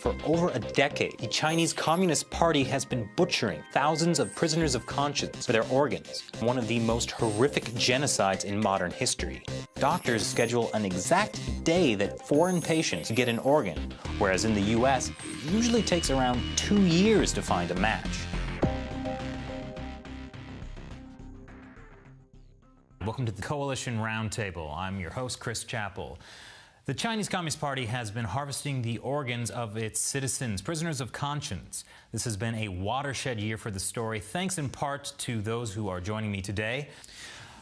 For over a decade, the Chinese Communist Party has been butchering thousands of prisoners of conscience for their organs, one of the most horrific genocides in modern history. Doctors schedule an exact day that foreign patients get an organ, whereas in the US, it usually takes around 2 years to find a match. Welcome to the Coalition Roundtable. I'm your host, Chris Chappell. The Chinese Communist Party has been harvesting the organs of its citizens, prisoners of conscience. This has been a watershed year for the story, thanks in part to those who are joining me today.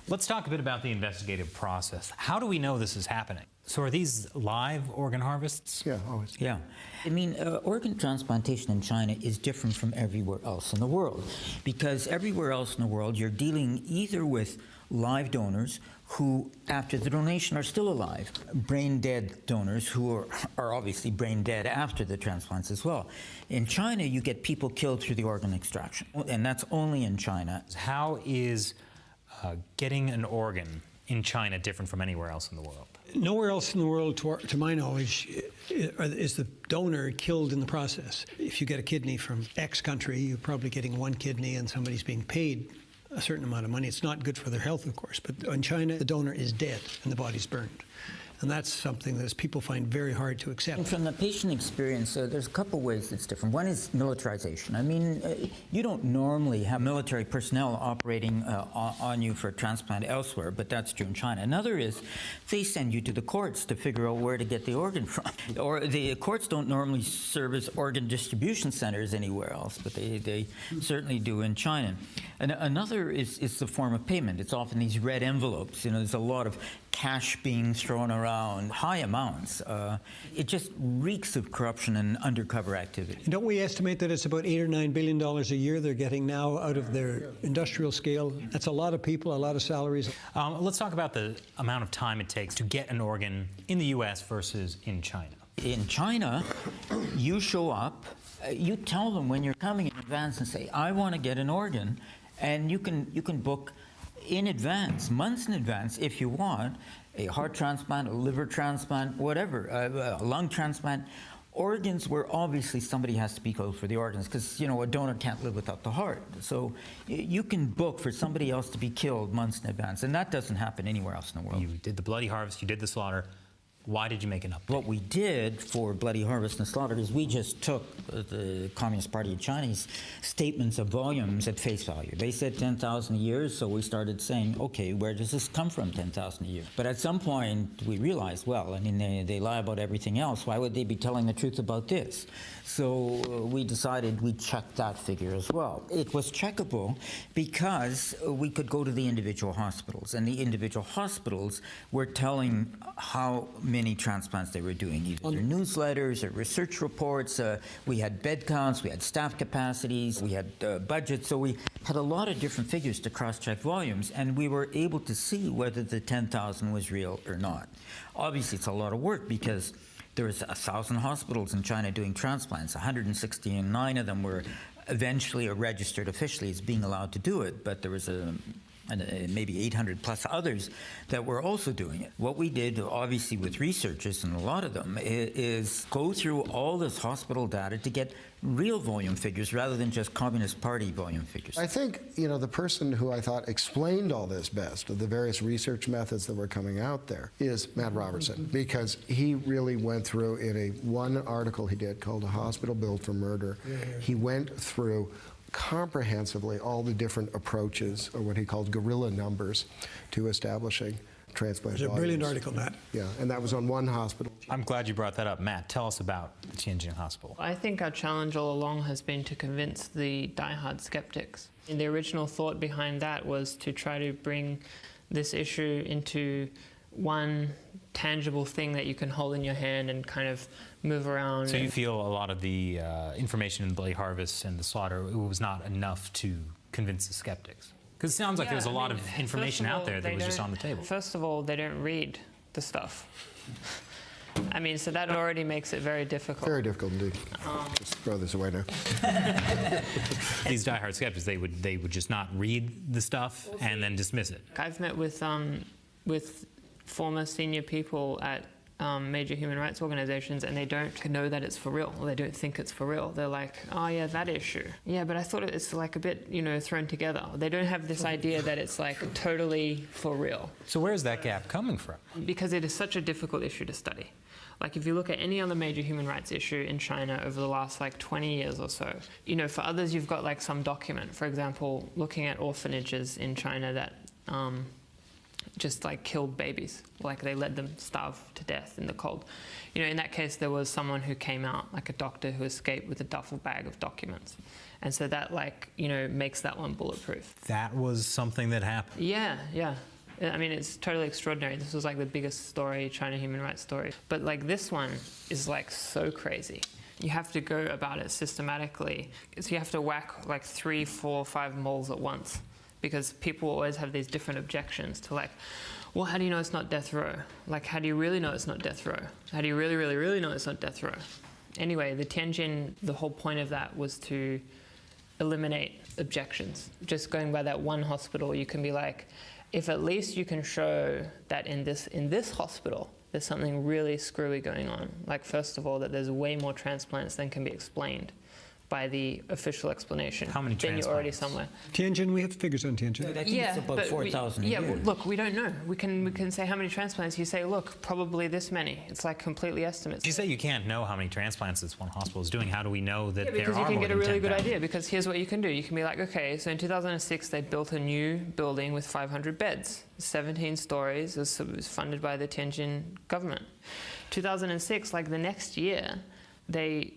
Let's talk a bit about the investigative process. How do we know this is happening? So are these live organ harvests? Yeah, always. Yeah. I mean, organ transplantation in China is different from everywhere else in the world, because everywhere else in the world you're dealing either with live donors who, after the donation, are still alive, brain-dead donors who are obviously brain-dead after the transplants as well. In China, you get people killed through the organ extraction, and that's only in China. How is getting an organ in China different from anywhere else in the world? Nowhere else in the world, to my knowledge, is the donor killed in the process. If you get a kidney from X country, you're probably getting one kidney and somebody's being paid a certain amount of money. It's not good for their health, of course, but in China, the donor is dead and the body's burned. And that's something that people find very hard to accept. And from the patient experience, there's a couple ways it's different. One is militarization. I mean, you don't normally have military personnel operating on you for a transplant elsewhere, but that's true in China. Another is they send you to the courts to figure out where to get the organ from. Or the courts don't normally serve as organ distribution centers anywhere else, but they certainly do in China. And another is the form of payment. It's often these red envelopes. You know, there's a lot of cash being thrown around, high amounts. It just reeks of corruption and undercover activity. Don't we estimate that it's about $8 or $9 billion a year they're getting now out of their industrial scale? That's a lot of people, a lot of salaries. Let's talk about the amount of time it takes to get an organ in the US versus in China. In China, you show up, you tell them when you're coming in advance and say, I want to get an organ, and you can book in advance, months in advance, if you want, a heart transplant, a liver transplant, whatever, a lung transplant. Organs where obviously somebody has to be killed for the organs, because, you know, a donor can't live without the heart. So you can book for somebody else to be killed months in advance, and that doesn't happen anywhere else in the world. You did the bloody harvest, you did the slaughter. Why did you make an update? What we did for bloody harvest and slaughter is we just took the Communist Party of China's statements of volumes at face value. They said 10,000 a year, so we started saying, okay, where does this come from, 10,000 a year? But at some point, we realized, well, I mean, they lie about everything else. Why would they be telling the truth about this? So we decided we'd check that figure as well. It was checkable because we could go to the individual hospitals, and the individual hospitals were telling how many transplants they were doing, either their newsletters or research reports. We had bed counts, we had staff capacities, we had budgets, so we had a lot of different figures to cross-check volumes, and we were able to see whether the 10,000 was real or not. Obviously, it's a lot of work because there's 1,000 hospitals in China doing transplants. 169 of them were eventually registered officially as being allowed to do it, but there was maybe 800 plus others that were also doing it. What we did, obviously with researchers, and a lot of them, is go through all this hospital data to get real volume figures rather than just Communist Party volume figures. I think, you know, the person who I thought explained all this best, of the various research methods that were coming out there, is Matt Robertson, because he really went through in one article he did called A Hospital Built for Murder. He went through comprehensively all the different approaches, or what he called guerrilla numbers, to establishing transplant volumes. It's a brilliant article, Matt. Yeah, and that was on one hospital. I'm glad you brought that up. Matt, tell us about the Tianjin Hospital. I think our challenge all along has been to convince the diehard skeptics. And the original thought behind that was to try to bring this issue into one tangible thing that you can hold in your hand and kind of move around. So you feel a lot of the information in the bloody harvest and the slaughter, it was not enough to convince the skeptics? Because it sounds like there's a lot of information out there that was just on the table. First of all, they don't read the stuff. I mean, so that already makes it very difficult. Very difficult indeed. Just throw this away now. These diehard skeptics, they would just not read the stuff and then dismiss it. I've met with former senior people at major human rights organizations, and they don't know that it's for real, or they don't think it's for real. They're like, oh yeah, that issue. Yeah, but I thought it's like a bit, thrown together. They don't have this idea that it's like totally for real. So where's that gap coming from? Because it is such a difficult issue to study. Like if you look at any other major human rights issue in China over the last 20 years or so, for others you've got some document. For example, looking at orphanages in China that just killed babies, they let them starve to death in the cold. In that case there was someone who came out, a doctor who escaped with a duffel bag of documents. And so that makes that one bulletproof. That was something that happened? Yeah. I mean, it's totally extraordinary. This was the biggest story, China human rights story. But this one is so crazy. You have to go about it systematically. So you have to whack 3, 4, 5 moles at once, because people always have these different objections to well, how do you know it's not death row? How do you really know it's not death row? How do you really, really, really know it's not death row? Anyway, the TIionT, the whole point of that was to eliminate objections. Just going by that one hospital, you can be if at least you can show that in this hospital there's something really screwy going on, first of all that there's way more transplants than can be explained by the official explanation. How many then transplants? You're already somewhere. TIionT, we have figures on TIionT. I think it's about 4,000 a year. Well, look, we don't know. We can say how many transplants. You say, look, probably this many. It's completely estimates. You say you can't know how many transplants this one hospital is doing. How do we know that there are more than 10,000? Because you can get a really good idea. Because here's what you can do. You can be okay, so in 2006 they built a new building with 500 beds, 17 stories. It was funded by the Tianjin government. 2006, the next year, they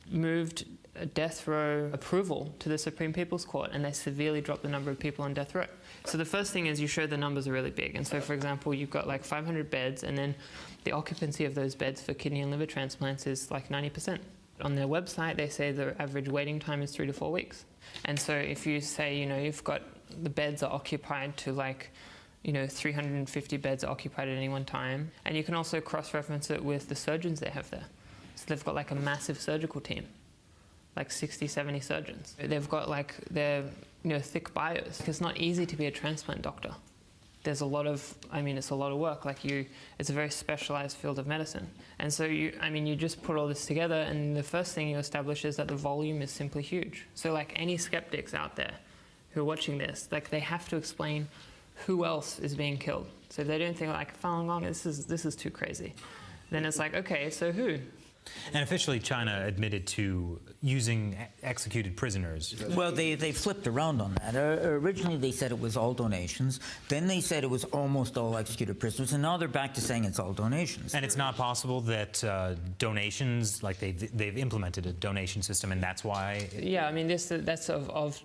moved a death row approval to the Supreme People's Court, and they severely dropped the number of people on death row. So the first thing is you show the numbers are really big. And so, for example, you've got 500 beds, and then the occupancy of those beds for kidney and liver transplants is 90%. On their website, they say the average waiting time is 3 to 4 weeks. And so if you say, you've got the beds are occupied to 350 beds are occupied at any one time, and you can also cross-reference it with the surgeons they have there. So they've got a massive surgical team. 60, 70 surgeons. They've got their thick bios. It's not easy to be a transplant doctor. There's a lot of, it's a lot of work. It's a very specialized field of medicine. And so you just put all this together, and the first thing you establish is that the volume is simply huge. So any skeptics out there who are watching this, they have to explain who else is being killed. So if they don't think Falun Gong, this is too crazy, then it's okay, so who? And officially, China admitted to using executed prisoners. Well, they flipped around on that. Originally, they said it was all donations. Then they said it was almost all executed prisoners. And now they're back to saying it's all donations. And it's not possible that donations, they've implemented a donation system, and that's why... Yeah, that's of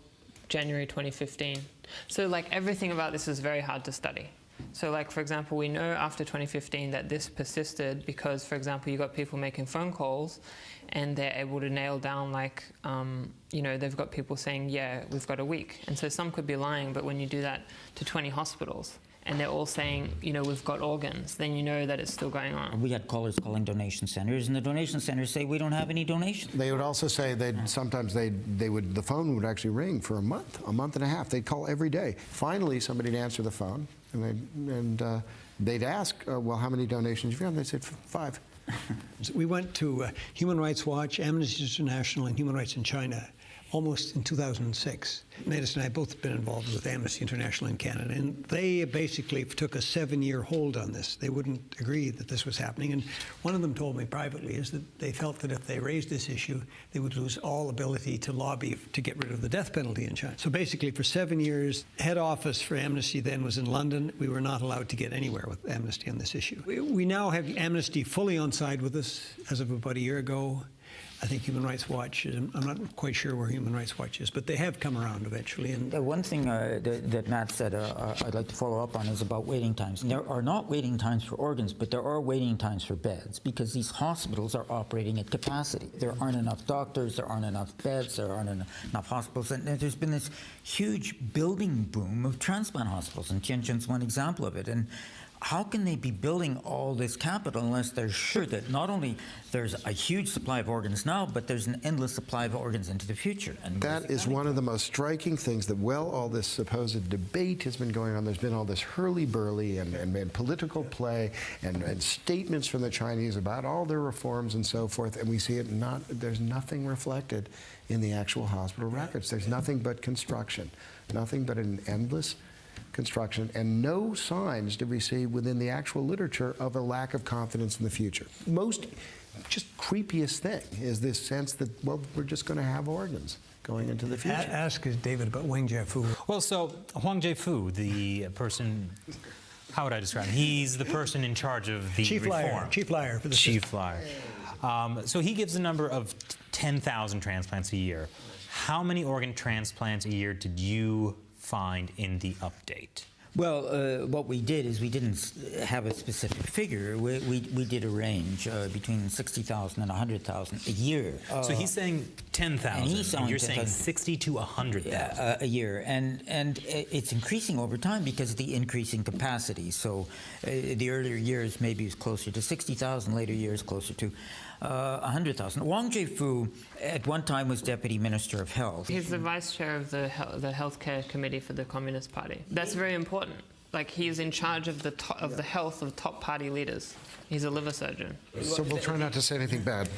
January 2015. So, everything about this is very hard to study. So, for example, we know after 2015 that this persisted because, for example, you got people making phone calls and they're able to nail down, they've got people saying, yeah, we've got a week. And so some could be lying, but when you do that to 20 hospitals and they're all saying, we've got organs, then you know that it's still going on. We had callers calling donation centers, and the donation centers say we don't have any donations. They would also say sometimes the phone would actually ring for a month and a half. They'd call every day. Finally, somebody'd answer the phone, and they'd ask, well, how many donations have you got? And they'd say 5. We went to Human Rights Watch, Amnesty International, and Human Rights in China almost in 2006. Nadis and I both have been involved with Amnesty International in Canada, and they basically took a 7-year hold on this. They wouldn't agree that this was happening, and one of them told me privately is that they felt that if they raised this issue, they would lose all ability to lobby to get rid of the death penalty in China. So basically, for 7 years, head office for Amnesty then was in London. We were not allowed to get anywhere with Amnesty on this issue. We now have Amnesty fully on side with us as of about a year ago. I think Human Rights Watch, I'm not quite sure where Human Rights Watch is, but they have come around eventually. And one thing that Matt said I'd like to follow up on is about waiting times. There are not waiting times for organs, but there are waiting times for beds because these hospitals are operating at capacity. There aren't enough doctors, there aren't enough beds, there aren't enough hospitals. And there's been this huge building boom of transplant hospitals, and TIionT's one example of it. And how can they be building all this capital unless they're sure that not only there's a huge supply of organs now, but there's an endless supply of organs into the future? And that is one of the most striking things that, all this supposed debate has been going on. There's been all this hurly-burly and political play and statements from the Chinese about all their reforms and so forth, and we see there's nothing reflected in the actual hospital records. There's nothing but construction, nothing but an endless construction, and no signs do we see within the actual literature of a lack of confidence in the future. Most just creepiest thing is this sense that, we're just going to have organs going into the future. Ask David about Wang Jiefu. Well, so Huang Jiefu, the person, how would I describe him? He's the person in charge of the reform. Chief liar for the Chief system. liar. So he gives a number of 10,000 transplants a year. How many organ transplants a year did you find in the update? Well, what we did is we didn't have a specific figure. We did a range between 60,000 and 100,000 a year. So he's saying 10,000. And you're saying 60 to 100,000 a year, and it's increasing over time because of the increasing capacity. So the earlier years maybe it was closer to 60,000, later years closer to 100,000. Wang Jiefu at one time was Deputy Minister of Health. He's the vice chair of the healthcare committee for the Communist Party. That's very important. Like, he's in charge of the health of top party leaders. He's a liver surgeon. So we'll try not to say anything bad.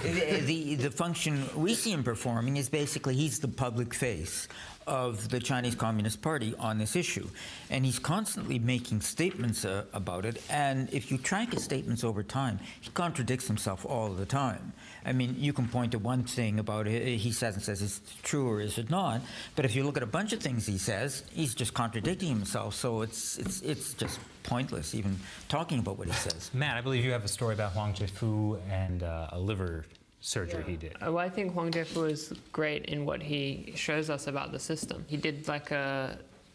The function we see him performing is basically he's the public face of the Chinese Communist Party on this issue. And he's constantly making statements about it. And if you track his statements over time, he contradicts himself all the time. I mean, you can point to one thing about it, he says and says it's true or is it not. But if you look at a bunch of things he says, he's just contradicting himself. So it's just pointless even talking about what he says. Matt, I believe you have a story about Huang Jiefu and a liver surgery he did. Well, I think Huang Jiefu is great in what he shows us about the system. He did like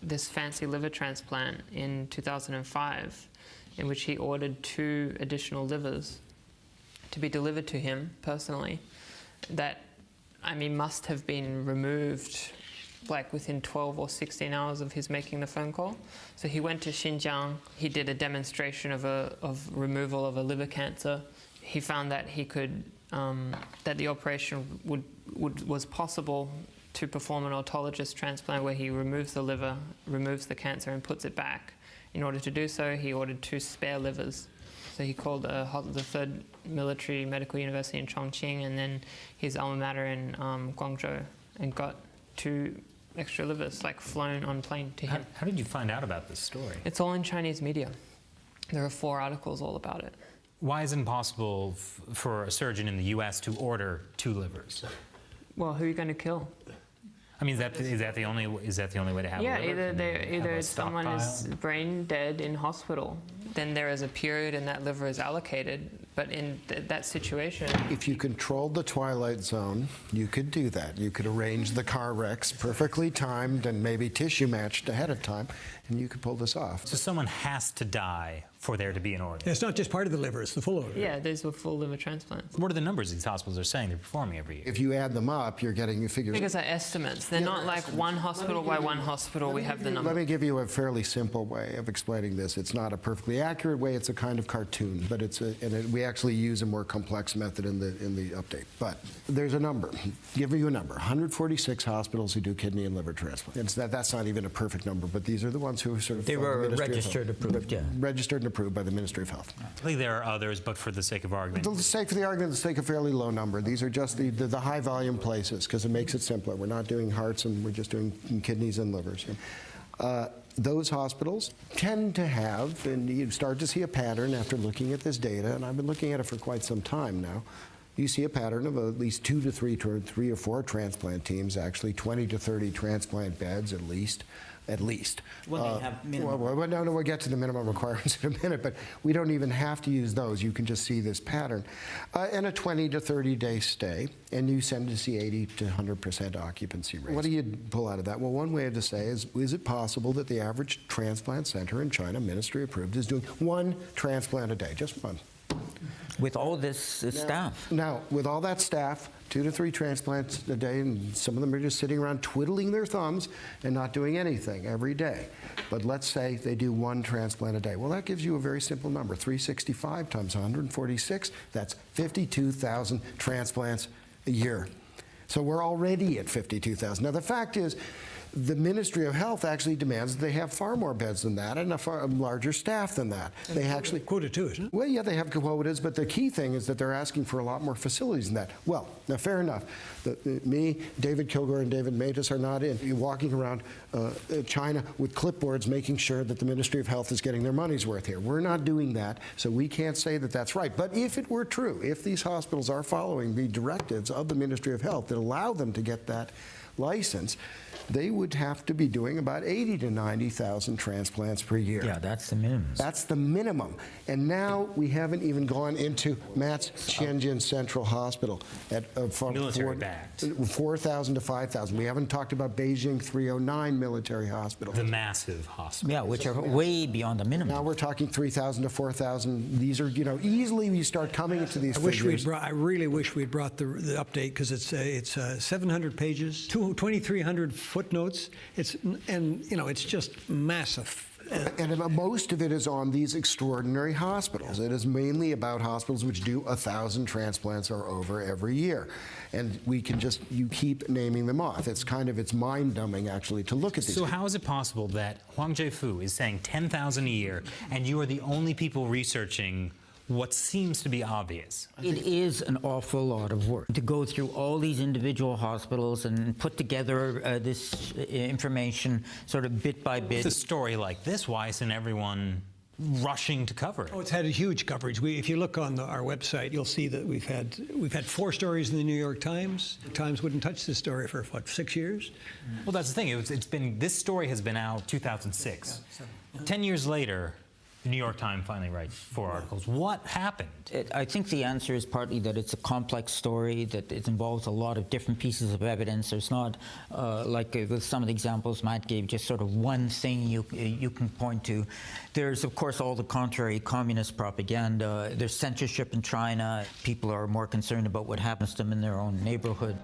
this fancy liver transplant in 2005, in which he ordered 2 additional livers to be delivered to him personally. That, I mean, must have been removed like within 12 or 16 hours of his making the phone call. So he went to Xinjiang. He did a demonstration of removal of a liver cancer. He found that he could that the operation was possible to perform an autologous transplant where he removes the liver, removes the cancer, and puts it back. In order to do so, he ordered 2 spare livers. So he called the 3rd Military Medical University in Chongqing and then his alma mater in Guangzhou, and got 2 extra livers, like flown on plane to him. How did you find out about this story? It's all in Chinese media. There are 4 articles all about it. Why is it impossible for a surgeon in the U.S. to order 2 livers? Well, who are you going to kill? I mean, is that the only way to have a liver? Either someone is brain dead in hospital, then there is a period and that liver is allocated. But in that situation, if you controlled the twilight zone, you could do that. You could arrange the car wrecks perfectly timed and maybe tissue matched ahead of time, and you could pull this off. So someone has to die for there to be an organ. It's not just part of the liver, it's the full liver. yeah, these were full liver transplants. What are the numbers these hospitals are saying they're performing every year? If you add them up, you're getting figures. Figures are estimates. They're not like one hospital by one hospital. We have the number. Let me give you a fairly simple way of explaining this. It's not a perfectly accurate way. It's a kind of cartoon, but we actually use a more complex method in the update. But there's a number. Give you a number. 146 hospitals who do kidney and liver transplants. That's not even a perfect number, but these are the ones who are sort of They were registered, approved, yeah. Registered and approved by the Ministry of Health. I think there are others, but for the sake of argument. For the sake of the argument, let's take a fairly low number. These are just the high volume places because it makes it simpler. We're not doing hearts and we're just doing kidneys and livers. Those hospitals tend to have, and you start to see a pattern after looking at this data, and I've been looking at it for quite some time now. You see a pattern of at least 2 to 3 or 3 or 4 transplant teams, actually 20 to 30 transplant beds at least. Well, they have minimum. No, we'll get to the minimum requirements in a minute, but we don't even have to use those. You can just see this pattern. And a 20 to 30-day stay, and you tend to see 80 to 100% occupancy rates. What do you pull out of that? Well, one way to say is it possible that the average transplant center in China, ministry approved, is doing 1 transplant a day, just 1? With all this staff. Now, with all that staff, 2 to 3 transplants a day, and some of them are just sitting around twiddling their thumbs and not doing anything every day. But let's say they do 1 transplant a day. Well, that gives you a very simple number. 365 times 146, that's 52,000 transplants a year. So we're already at 52,000. Now, the fact is, the Ministry of Health actually demands that they have far more beds than that and a far larger staff than that. They actually Quota too, isn't it? Well, yeah, they have quotas, but the key thing is that they're asking for a lot more facilities than that. Well, now, fair enough. Me, David Kilgore, and David Matus are not in. You're walking around China with clipboards making sure that the Ministry of Health is getting their money's worth here. We're not doing that, so we can't say that that's right. But if it were true, if these hospitals are following the directives of the Ministry of Health that allow them to get that license, they would have to be doing about 80 to 90,000 transplants per year. Yeah, that's the minimum. That's the minimum. And now we haven't even gone into Matt's Tianjin Central Hospital at Military-backed. 4,000 to 5,000. We haven't talked about Beijing 309 military hospital. The massive hospital. Yeah, which are way beyond the minimum. Now we're talking 3,000 to 4,000. These are, easily we start coming into these figures. I really wish we'd brought the update, because it's 700 pages, 2,300 footnotes. It's just massive. And most of it is on these extraordinary hospitals. It is mainly about hospitals which do 1,000 transplants or over every year. And you keep naming them off. It's mind-numbing, actually, to look at these. So how is it possible that Huang Jiefu is saying 10,000 a year, and you are the only people researching what seems to be obvious? It is an awful lot of work to go through all these individual hospitals and put together this information sort of bit by bit. With a story like this, why isn't everyone rushing to cover it? Oh, it's had a huge coverage. If you look on our website, you'll see that we've had 4 stories in the New York Times. The Times wouldn't touch this story for 6 years. Well, that's the thing. This story has been out 2006. 10 years later, the New York Times finally writes 4 articles. What happened? I think the answer is partly that it's a complex story, that it involves a lot of different pieces of evidence. There's not, like with some of the examples Matt gave, just sort of one thing you can point to. There's, of course, all the contrary communist propaganda. There's censorship in China. People are more concerned about what happens to them in their own neighborhood.